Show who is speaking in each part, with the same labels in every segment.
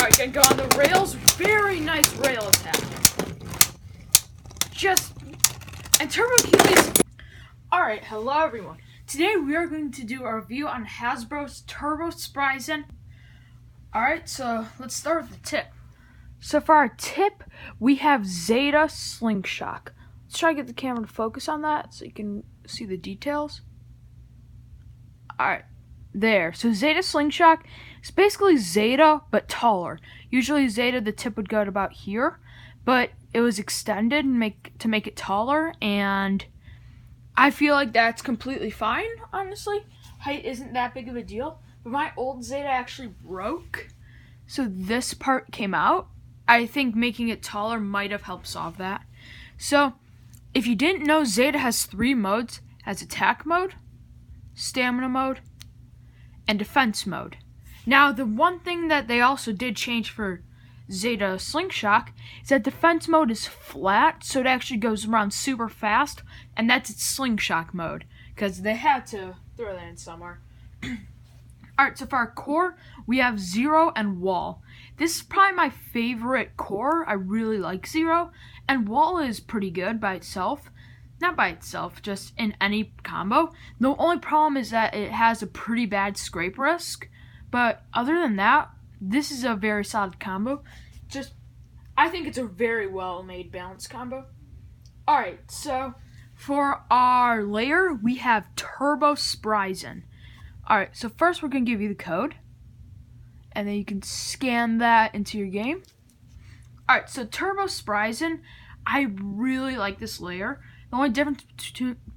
Speaker 1: Alright, gonna go on the rails. Very nice rail attack. And turbo keys. Alright, hello everyone. Today we are going to do a review on Hasbro's Turbo Spryzen. Alright, so let's start with the tip. So for our tip, we have Zeta Slingshot. Let's try to get the camera to focus on that so you can see the details. Alright, there. So Zeta Slingshot is basically Zeta, but taller. Usually Zeta, the tip would go at about here, but it was extended to make it taller, and I feel like that's completely fine, honestly. Height isn't that big of a deal, but my old Zeta actually broke, so this part came out. I think making it taller might have helped solve that. So, if you didn't know, Zeta has 3 modes. It has attack mode, stamina mode, and defense mode. Now, the one thing that they also did change for Zeta Slingshot is that defense mode is flat, so it actually goes around super fast, and that's its slingshot mode, because they had to throw that in somewhere. Alright, so for our core, we have Zero and Wall. This is probably my favorite core. I really like Zero, and Wall is pretty good by itself. Not by itself, just in any combo. The only problem is that it has a pretty bad scrape risk, but other than that, this is a very solid combo. I think it's a very well-made balanced combo. Alright, so for our layer, we have Turbo Spryzen. Alright, so first we're going to give you the code, and then you can scan that into your game. Alright, so Turbo Spryzen, I really like this layer. The only difference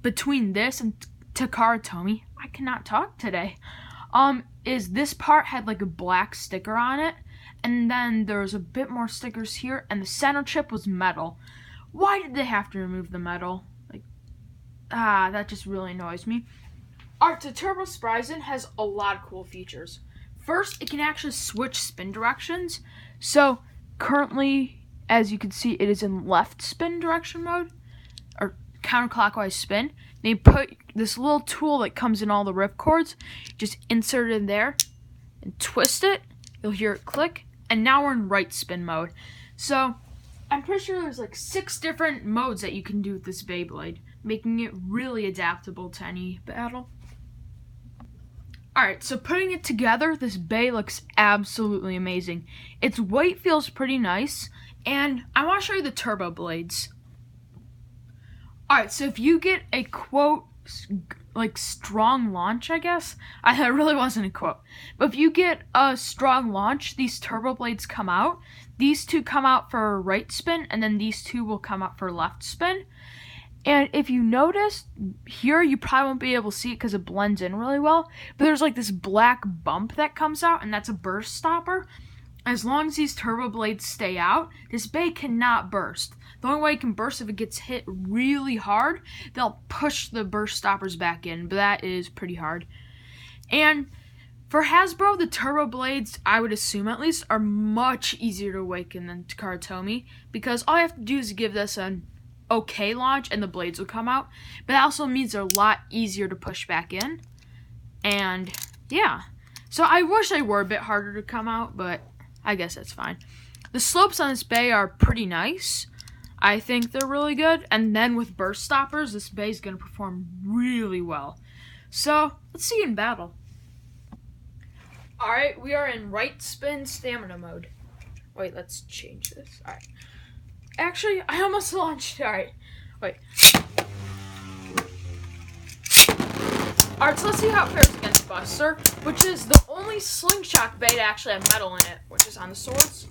Speaker 1: between this and Takara Tomy, I cannot talk today, is this part had like a black sticker on it, and then there was a bit more stickers here, and the center chip was metal. Why did they have to remove the metal? That just really annoys me. Alright, so Turbo Spryzen has a lot of cool features. First, it can actually switch spin directions. So, currently, as you can see, it is in left spin direction mode, or counterclockwise spin. They put this little tool that comes in all the ripcords, just insert it in there, and twist it. You'll hear it click, and now we're in right spin mode. So, I'm pretty sure there's like 6 different modes that you can do with this Beyblade, making it really adaptable to any battle. Alright, so putting it together, this Bay looks absolutely amazing. Its weight feels pretty nice, and I want to show you the turbo blades. Alright, so if you get a quote, like strong launch, I guess. That really wasn't a quote. But if you get a strong launch, these turbo blades come out. These 2 come out for right spin, and then these 2 will come out for left spin. And if you notice, here you probably won't be able to see it because it blends in really well. But there's like this black bump that comes out, and that's a burst stopper. As long as these turbo blades stay out, this Bay cannot burst. The only way it can burst if it gets hit really hard. They'll push the burst stoppers back in, but that is pretty hard. And for Hasbro, the turbo blades, I would assume at least, are much easier to awaken than Takara Tomy, because all you have to do is give this an okay launch and the blades will come out. But that also means they're a lot easier to push back in. And yeah. So I wish they were a bit harder to come out, but I guess that's fine. The slopes on this Bay are pretty nice. I think they're really good. And then with burst stoppers, this Bay is going to perform really well. So let's see in battle. Alright, we are in right spin stamina mode. Wait, let's change this. Alright. Actually, I almost launched. Alright. Wait. Alright, so let's see how it fares against Buster, which is the only slingshot Bay to actually have metal in it, which is on the swords.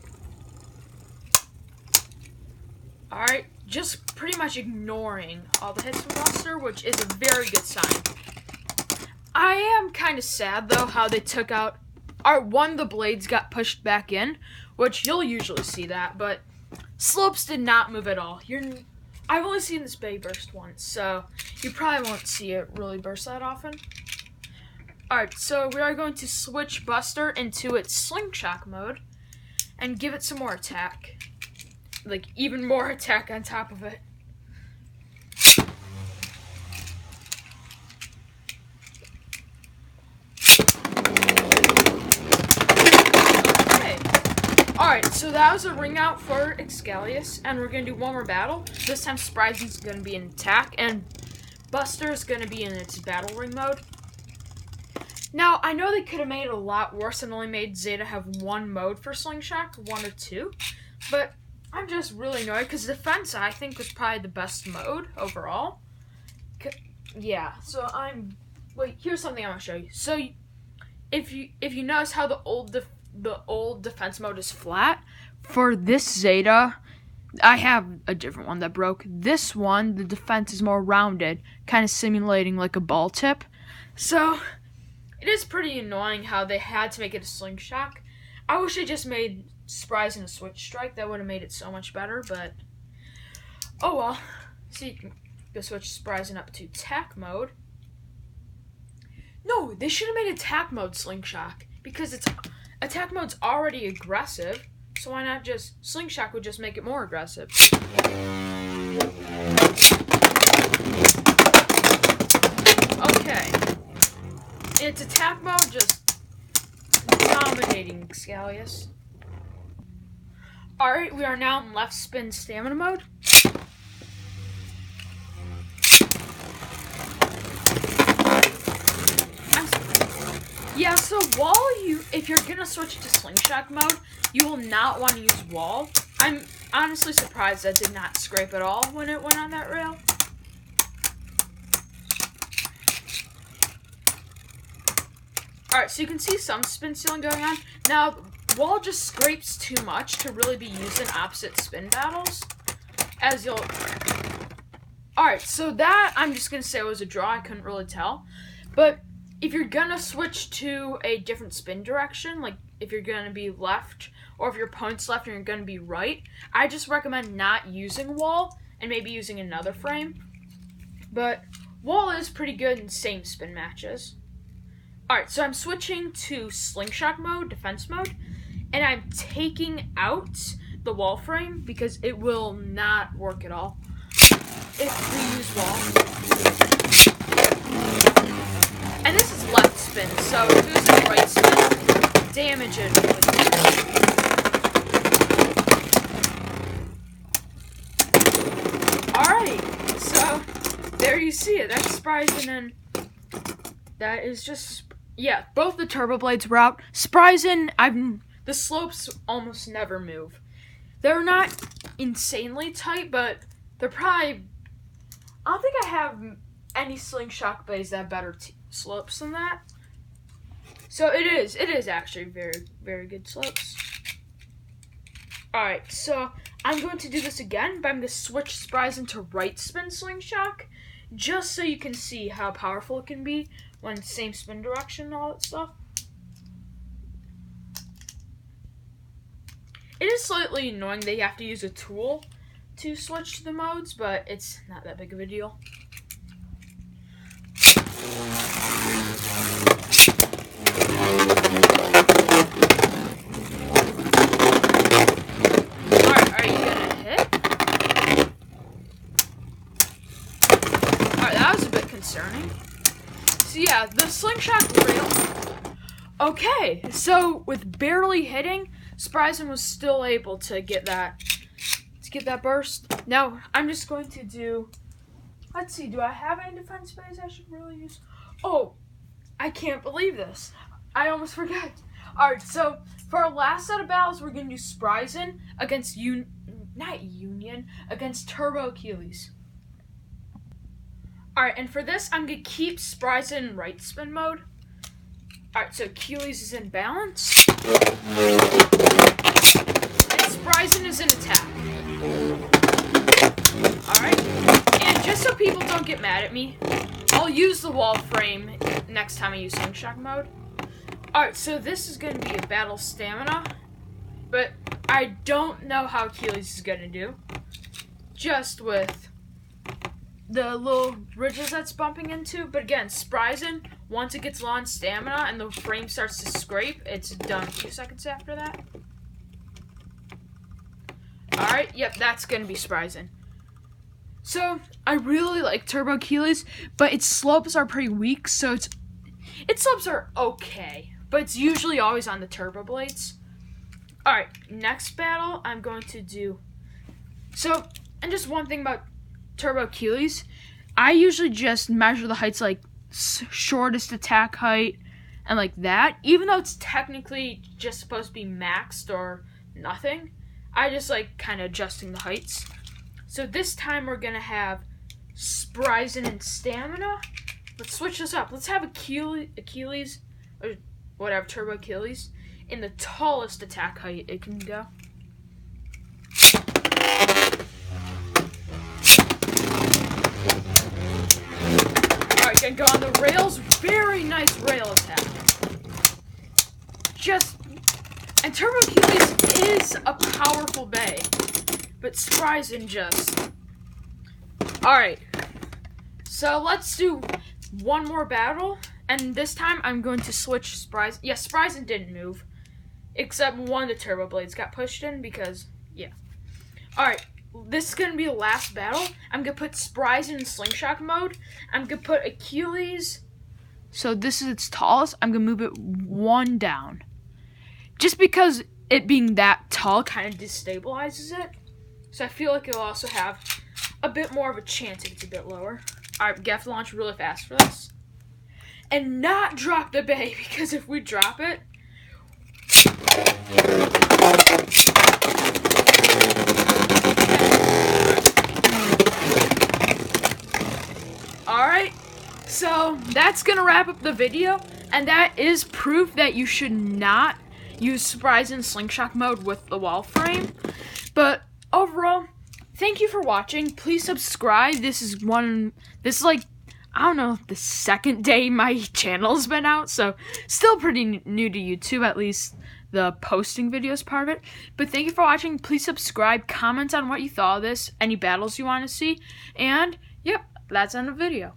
Speaker 1: Alright, just pretty much ignoring all the hits from Buster, which is a very good sign. I am kind of sad, though, how they took out... one of the blades got pushed back in, which you'll usually see that, but slopes did not move at all. I've only seen this Bay burst once, so you probably won't see it really burst that often. Alright, so we are going to switch Buster into its slingshot mode and give it some more attack. Like, even more attack on top of it. Okay. Alright, so that was a ring out for Excalius, and we're going to do one more battle. This time Spryzen's going to be in attack, and Buster is going to be in its battle ring mode. Now, I know they could have made it a lot worse and only made Zeta have one mode for Slingshot, one or two, but I'm just really annoyed because Defense, I think, was probably the best mode overall. Yeah, so wait, here's something I want to show you. So, if you notice how the old defense mode is flat, for this Zeta, I have a different one that broke. This one, the defense is more rounded, kind of simulating like a ball tip. So, it is pretty annoying how they had to make it a Slingshot. I wish they just made Spryzen a Switch Strike. That would have made it so much better, but oh well. So you can go switch Spryzen up to attack mode. No, they should have made attack mode Slingshot because attack mode's already aggressive. So why not just Slingshot would just make it more aggressive. Okay. It's attack mode, just dominating Excalius. Alright, we are now in left spin stamina mode. Yeah, so if you're gonna switch to Slingshot mode, you will not want to use wall. I'm honestly surprised that did not scrape at all when it went on that rail. Alright, so you can see some spin stealing going on. Now, wall just scrapes too much to really be used in opposite spin battles. Alright, so that, I'm just going to say it was a draw. I couldn't really tell. But if you're going to switch to a different spin direction, like if you're going to be left, or if your opponent's left and you're going to be right, I just recommend not using wall and maybe using another frame. But wall is pretty good in same spin matches. Alright, so I'm switching to Slingshot mode, defense mode, and I'm taking out the wall frame because it will not work at all if we use wall. And this is left spin, so if it was a right spin, damage it. Alright, so there you see it. That's Spryzen, and that is just... Yeah, both the turbo blades were out. Spryzen, the slopes almost never move. They're not insanely tight, but they're probably... I don't think I have any Slingshot blades that have better slopes than that. So it is actually very, very good slopes. Alright, so I'm going to do this again, but I'm going to switch Spryzen to right spin Slingshot, just so you can see how powerful it can be when same spin direction and all that stuff. It is slightly annoying that you have to use a tool to switch to the modes, but it's not that big of a deal. Alright, are you gonna hit? Alright, that was a bit concerning. So yeah, the Slingshot rail. Okay, so with barely hitting, Spryzen was still able to get that burst. Now I'm just going to do. Let's see. Do I have any defense phase I should really use? Oh, I can't believe this. I almost forgot. All right, so for our last set of battles, we're gonna do Spryzen against against Turbo Achilles. Alright, and for this, I'm going to keep Spryzen in right spin mode. Alright, so Achilles is in balance. And Spryzen is in attack. Alright, and just so people don't get mad at me, I'll use the wall frame next time I use Slingshot mode. Alright, so this is going to be a battle stamina, but I don't know how Achilles is going to do. Just with the little ridges that's bumping into. But again, Spryzen, once it gets low on stamina and the frame starts to scrape, it's done 2 seconds after that. Alright, yep, that's going to be Spryzen. So, I really like Turbo Achilles, but its slopes are pretty weak, so its slopes are okay, but it's usually always on the turbo blades. Alright, next battle I'm going to do. So, and just one thing about Turbo Achilles, I usually just measure the heights like shortest attack height and like that. Even though it's technically just supposed to be maxed or nothing, I just like kind of adjusting the heights. So this time we're going to have Spryzen and Stamina. Let's switch this up. Let's have Achilles, or whatever, Turbo Achilles, in the tallest attack height it can go. Alright, gonna go on the rails. Very nice rail attack. And Turbo Achilles is a powerful bay, but Spryzen just... Alright, so let's do one more battle, and this time I'm going to switch Spryzen. Yeah, Spryzen didn't move, except one of the turbo blades got pushed in because, yeah. Alright, this is going to be the last battle. I'm going to put Spryzen in slingshot mode. I'm going to put Achilles, so this is its tallest. I'm going to move it one down. Just because it being that tall kind of destabilizes it. So I feel like it'll also have a bit more of a chance if it's a bit lower. Alright, we have to launch really fast for this. And not drop the bay, because if we drop it... Alright, so that's going to wrap up the video. And that is proof that you should not use Spryzen slingshot mode with the wall frame. But overall, thank you for watching. Please subscribe. This is like, I don't know, the second day my channel's been out, so still pretty new to YouTube, at least the posting videos part of it. But thank you for watching. Please subscribe, comment on what you thought of this, any battles you want to see, and yep, that's on the video.